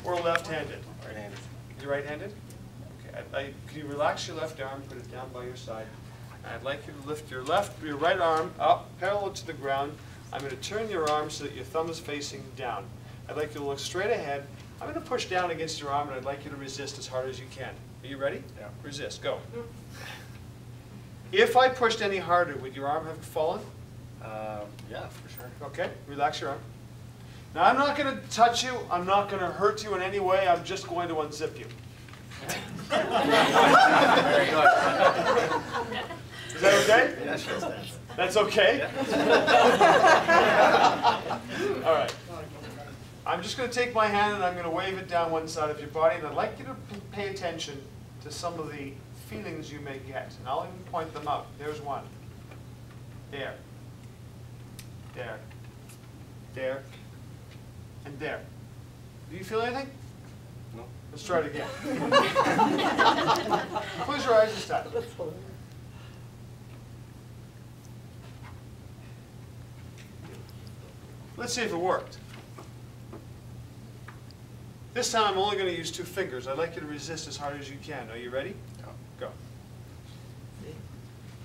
or left-handed? Right-handed. You're right-handed? Okay. Can you relax your left arm, put it down by your side? I'd like you to lift your right arm up, parallel to the ground. I'm going to turn your arm so that your thumb is facing down. I'd like you to look straight ahead. I'm going to push down against your arm, and I'd like you to resist as hard as you can. Are you ready? Yeah. Resist. Go. If I pushed any harder, would your arm have fallen? Yeah, for sure. Okay. Relax your arm. Now, I'm not going to touch you. I'm not going to hurt you in any way. I'm just going to unzip you. Very good. Is that okay? Yeah, sure. That's okay? All right. I'm just going to take my hand and I'm going to wave it down one side of your body, and I'd like you to pay attention to some of the feelings you may get. And I'll even point them out. There's one. There. There. There. And there. Do you feel anything? No. Let's try it again. Close your eyes this time. Let's see if it worked. This time I'm only going to use 2 fingers. I'd like you to resist as hard as you can. Are you ready? Yeah.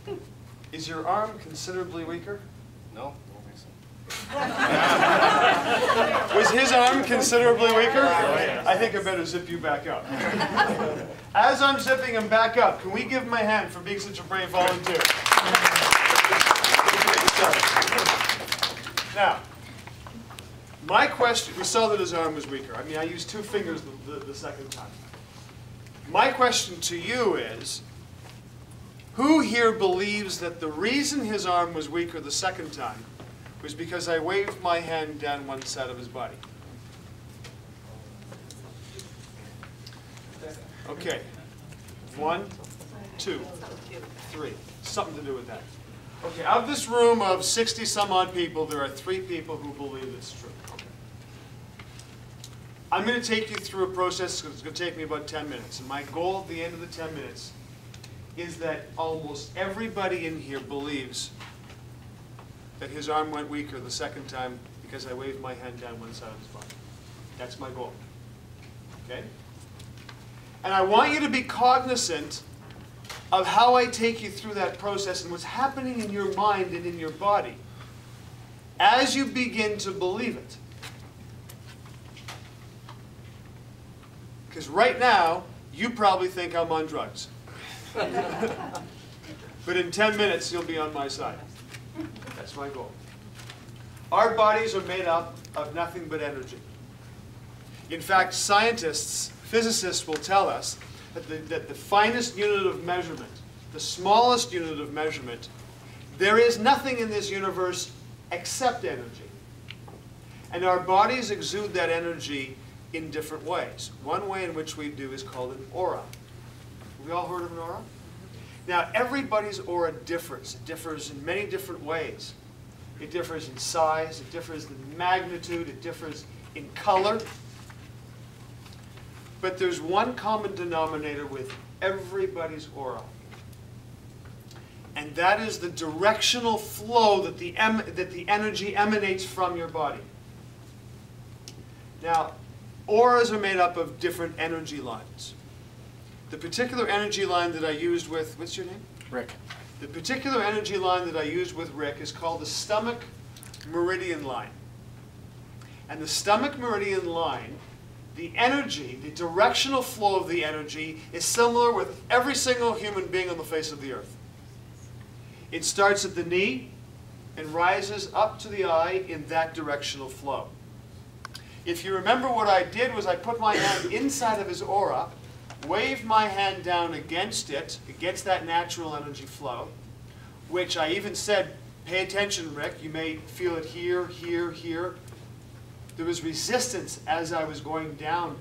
Go. Is your arm considerably weaker? No, I don't think so. Was his arm considerably weaker? I think I better zip you back up. As I'm zipping him back up, can we give him a hand for being such a brave volunteer? Now, my question, we saw that his arm was weaker. I mean, I used 2 fingers the second time. My question to you is, who here believes that the reason his arm was weaker the second time was because I waved my hand down one side of his body? Okay. 1, 2, 3. Something to do with that. Okay, out of this room of 60 some odd people, there are 3 people who believe it's true. Okay. I'm going to take you through a process. It's going to take me about 10 minutes. And my goal at the end of the 10 minutes is that almost everybody in here believes that his arm went weaker the second time because I waved my hand down one side of his body. That's my goal. Okay? And I want you to be cognizant of how I take you through that process and what's happening in your mind and in your body as you begin to believe it. Because right now, you probably think I'm on drugs. But in 10 minutes, you'll be on my side. That's my goal. Our bodies are made up of nothing but energy. In fact, scientists, physicists will tell us that the finest unit of measurement, the smallest unit of measurement, there is nothing in this universe except energy. And our bodies exude that energy in different ways. One way in which we do is called an aura. Have we all heard of an aura? Now, everybody's aura differs. It differs in many different ways. It differs in size, it differs in magnitude, it differs in color. But there's one common denominator with everybody's aura. And that is the directional flow that the energy emanates from your body. Now, auras are made up of different energy lines. The particular energy line that I used with, what's your name? Rick. The particular energy line that I used with Rick is called the stomach meridian line. And the stomach meridian line, the energy, the directional flow of the energy is similar with every single human being on the face of the earth. It starts at the knee and rises up to the eye in that directional flow. If you remember, what I did was I put my hand inside of his aura, waved my hand down against it, against that natural energy flow, which I even said, pay attention, Rick, you may feel it here, here, here. There was resistance as I was going down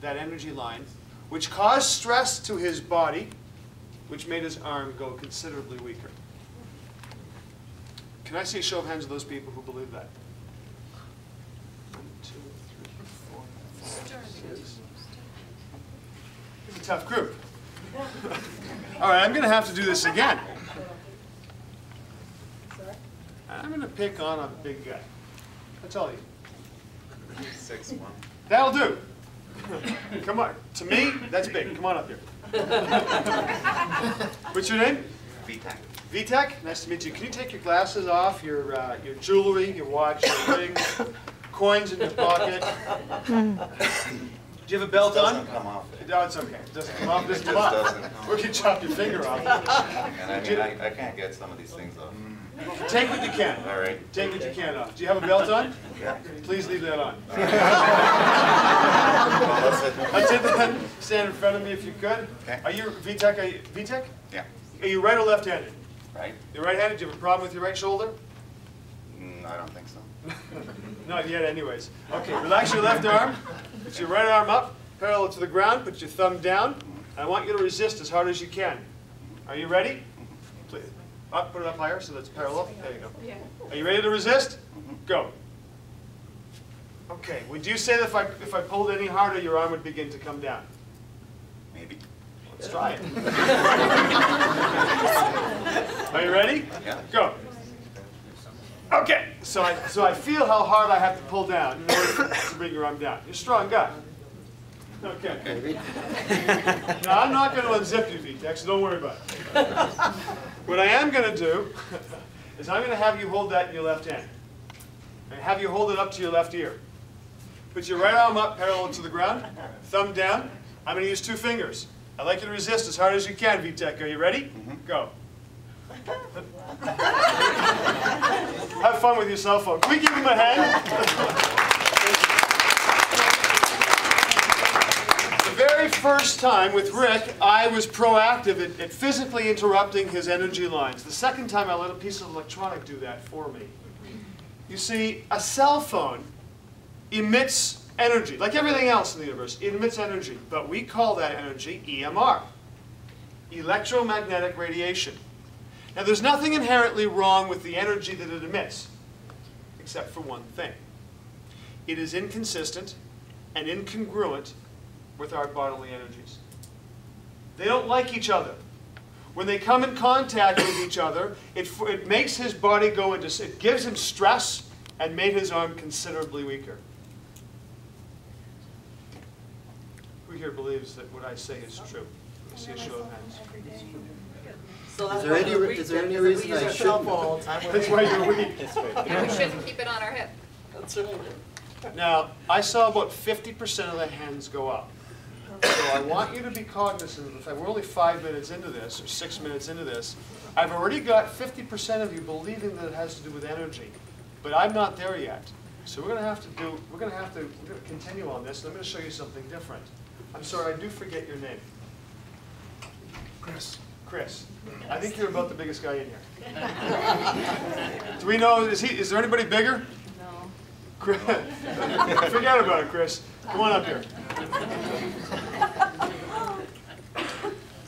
that energy line, which caused stress to his body, which made his arm go considerably weaker. Can I see a show of hands of those people who believe that? 1, 2, 3, 4, 5, 6. It's a tough group. All right, I'm going to have to do this again. I'm going to pick on a big guy. That's all you. 6'1". That'll do. Come on. To me, that's big. Come on up here. What's your name? VTech. VTech? Nice to meet you. Can you take your glasses off, your jewelry, your watch, your ring, coins in your pocket? Do you have a belt It on? doesn't come off. No, it's okay. It doesn't come off. It doesn't It come off. just doesn't. We can chop your finger off. And I mean, I can't get some of these things off. Take what you can. All right. Take what you can off. Do you have a belt on? Yeah. Please leave that on. Well, I'd say then stand in front of me if you could. Okay. Are you VTech? Are you VTech? Yeah. Are you right or left-handed? Right? You're right-handed. Do you have a problem with your right shoulder? I don't think so. Not yet, anyways. Okay, relax your left arm. Put your right arm up, parallel to the ground. Put your thumb down. And I want you to resist as hard as you can. Are you ready? Please. Up, put it up higher so that's parallel. There you go. Yeah. Are you ready to resist? Go. Okay. Would you say that if I pulled any harder, your arm would begin to come down? Maybe. Let's try it. Are you ready? Yeah. Go. Okay. So I feel how hard I have to pull down in order to bring your arm down. You're a strong guy. Okay. Maybe. Now I'm not going to unzip you, VTech, so don't worry about it. What I am going to do is I'm going to have you hold that in your left hand. And have you hold it up to your left ear. Put your right arm up parallel to the ground, thumb down. I'm going to use 2 fingers. I'd like you to resist as hard as you can, VTech. Are you ready? Go. Have fun with your cell phone. Can we give him a hand? The very first time with Rick, I was proactive at physically interrupting his energy lines. The second time, I let a piece of electronic do that for me. You see, a cell phone emits energy, like everything else in the universe. It emits energy, but we call that energy EMR, electromagnetic radiation. Now, there's nothing inherently wrong with the energy that it emits, except for one thing. It is inconsistent and incongruent with our bodily energies. They don't like each other. When they come in contact with each other, it makes his body go into, it gives him stress and made his arm considerably weaker. Who here believes that what I say is true? I see a show of hands. So Is there any reason I shouldn't? That's why you're weak. We shouldn't keep it on our hip. Now, I saw about 50% of the hands go up. So I want you to be cognizant of the fact we're only 5 minutes into this, or 6 minutes into this. I've already got 50% of you believing that it has to do with energy, but I'm not there yet. So we're going to continue on this, and I'm going to show you something different. I'm sorry, I do forget your name. Chris. Chris. I think you're about the biggest guy in here. Do we know, is there anybody bigger? No. Chris. Forget about it, Chris. Come on up here.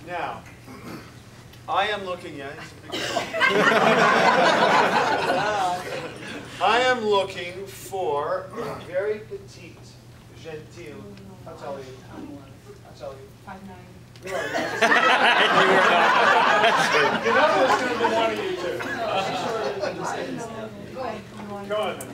Now, I am looking at, I am looking for a very petite, genteel, how tall are you? How tall are you? 5'9". You know there's going to be one of you two. Go ahead. Go on then.